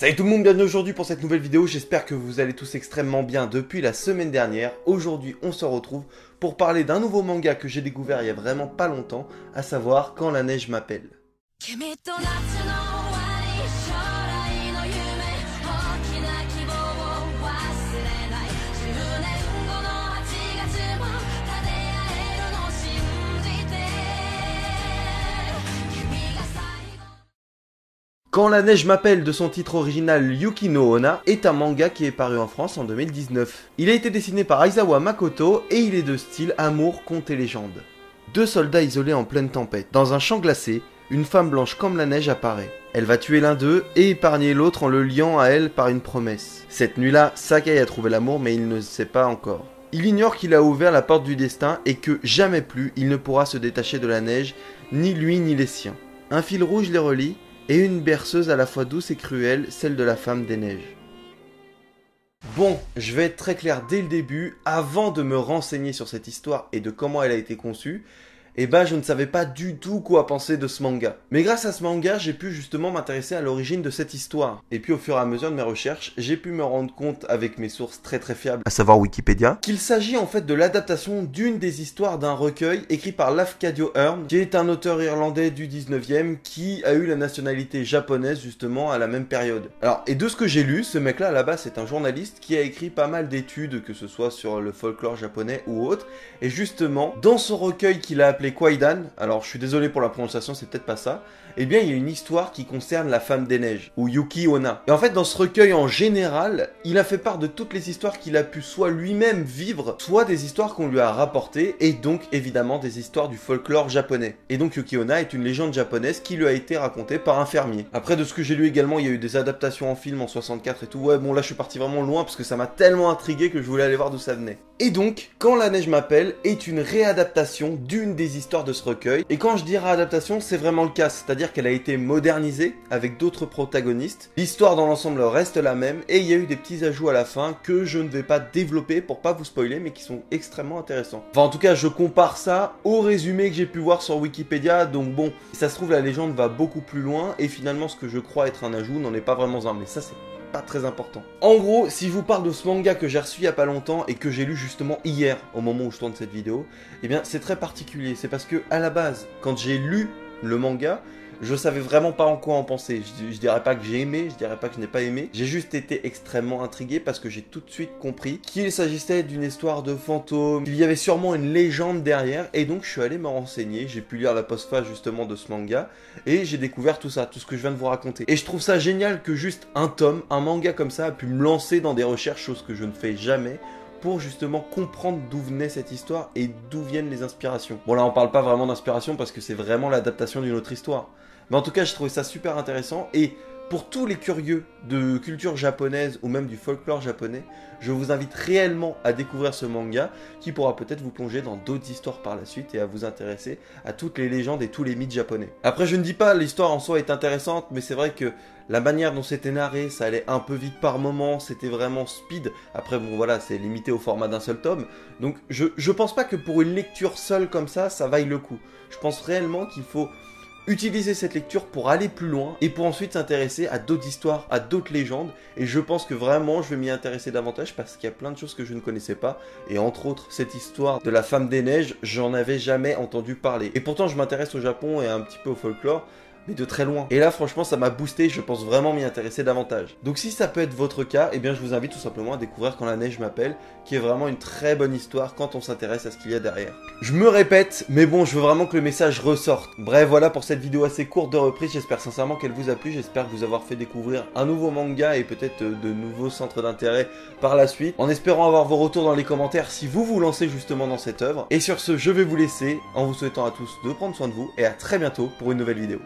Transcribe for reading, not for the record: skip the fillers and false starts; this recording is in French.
Salut tout le monde, bienvenue aujourd'hui pour cette nouvelle vidéo, j'espère que vous allez tous extrêmement bien depuis la semaine dernière. Aujourd'hui on se retrouve pour parler d'un nouveau manga que j'ai découvert il y a vraiment pas longtemps, à savoir Quand la neige m'appelle. Quand la neige m'appelle de son titre original Yuki no Onna est un manga qui est paru en France en 2019. Il a été dessiné par Aizawa Makoto et il est de style amour, conte et légende. Deux soldats isolés en pleine tempête. Dans un champ glacé, une femme blanche comme la neige apparaît. Elle va tuer l'un d'eux et épargner l'autre en le liant à elle par une promesse. Cette nuit-là, Sakai a trouvé l'amour mais il ne sait pas encore. Il ignore qu'il a ouvert la porte du destin et que jamais plus il ne pourra se détacher de la neige, ni lui ni les siens. Un fil rouge les relie, et une berceuse à la fois douce et cruelle, celle de la femme des neiges. Bon, je vais être très clair dès le début, avant de me renseigner sur cette histoire et de comment elle a été conçue, je ne savais pas du tout quoi penser de ce manga. Mais grâce à ce manga, j'ai pu justement m'intéresser à l'origine de cette histoire. Et puis au fur et à mesure de mes recherches, j'ai pu me rendre compte avec mes sources très fiables, à savoir Wikipédia, qu'il s'agit en fait de l'adaptation d'une des histoires d'un recueil écrit par Lafcadio Hearn, qui est un auteur irlandais du 19e qui a eu la nationalité japonaise justement à la même période. Alors, et de ce que j'ai lu, ce mec-là à la base c'est un journaliste qui a écrit pas mal d'études, que ce soit sur le folklore japonais ou autre, et justement, dans son recueil qu'il a appelé Kwaidan, alors je suis désolé pour la prononciation, c'est peut-être pas ça, eh bien il y a une histoire qui concerne la femme des neiges, ou Yuki Onna. Et en fait dans ce recueil en général, il a fait part de toutes les histoires qu'il a pu soit lui-même vivre, soit des histoires qu'on lui a rapportées, et donc évidemment des histoires du folklore japonais. Et donc Yuki Onna est une légende japonaise qui lui a été racontée par un fermier. Après de ce que j'ai lu également, il y a eu des adaptations en film en 64 et tout, ouais bon là je suis parti vraiment loin parce que ça m'a tellement intrigué que je voulais aller voir d'où ça venait. Et donc, Quand la neige m'appelle est une réadaptation d'une des histoires de ce recueil. Et quand je dis réadaptation, c'est vraiment le cas, c'est-à-dire qu'elle a été modernisée avec d'autres protagonistes. L'histoire dans l'ensemble reste la même et il y a eu des petits ajouts à la fin que je ne vais pas développer pour pas vous spoiler, mais qui sont extrêmement intéressants. Enfin, en tout cas, je compare ça au résumé que j'ai pu voir sur Wikipédia, donc bon, ça se trouve la légende va beaucoup plus loin et finalement ce que je crois être un ajout n'en est pas vraiment un, mais ça c'est pas très important. En gros, si je vous parle de ce manga que j'ai reçu il y a pas longtemps et que j'ai lu justement hier, au moment où je tourne cette vidéo, eh bien c'est très particulier. C'est parce que à la base, quand j'ai lu le manga, je savais vraiment pas en quoi en penser. Je dirais pas que j'ai aimé, je dirais pas que je n'ai pas aimé. J'ai juste été extrêmement intrigué parce que j'ai tout de suite compris qu'il s'agissait d'une histoire de fantôme. Il y avait sûrement une légende derrière et donc je suis allé me renseigner. J'ai pu lire la postface justement de ce manga et j'ai découvert tout ça, tout ce que je viens de vous raconter. Et je trouve ça génial que juste un tome, un manga comme ça a pu me lancer dans des recherches, chose que je ne fais jamais, pour justement comprendre d'où venait cette histoire et d'où viennent les inspirations. Bon là on parle pas vraiment d'inspiration parce que c'est vraiment l'adaptation d'une autre histoire. Mais en tout cas, j'ai trouvé ça super intéressant et pour tous les curieux de culture japonaise ou même du folklore japonais, je vous invite réellement à découvrir ce manga qui pourra peut-être vous plonger dans d'autres histoires par la suite et à vous intéresser à toutes les légendes et tous les mythes japonais. Après, je ne dis pas l'histoire en soi est intéressante, mais c'est vrai que la manière dont c'était narré, ça allait un peu vite par moment, c'était vraiment speed. Après, bon voilà, c'est limité au format d'un seul tome. Donc, je pense pas que pour une lecture seule comme ça vaille le coup. Je pense réellement qu'il faut utiliser cette lecture pour aller plus loin et pour ensuite s'intéresser à d'autres histoires, à d'autres légendes. Et je pense que vraiment je vais m'y intéresser davantage parce qu'il y a plein de choses que je ne connaissais pas. Et entre autres, cette histoire de la femme des neiges, j'en avais jamais entendu parler. Et pourtant je m'intéresse au Japon et un petit peu au folklore, mais de très loin. Et là franchement ça m'a boosté, je pense vraiment m'y intéresser davantage. Donc si ça peut être votre cas, eh bien je vous invite tout simplement à découvrir Quand la neige m'appelle, qui est vraiment une très bonne histoire quand on s'intéresse à ce qu'il y a derrière. Je me répète, mais bon, je veux vraiment que le message ressorte. Bref, voilà pour cette vidéo assez courte de reprise, j'espère sincèrement qu'elle vous a plu, j'espère vous avoir fait découvrir un nouveau manga et peut-être de nouveaux centres d'intérêt par la suite, en espérant avoir vos retours dans les commentaires si vous vous lancez justement dans cette œuvre. Et sur ce, je vais vous laisser, en vous souhaitant à tous de prendre soin de vous, et à très bientôt pour une nouvelle vidéo.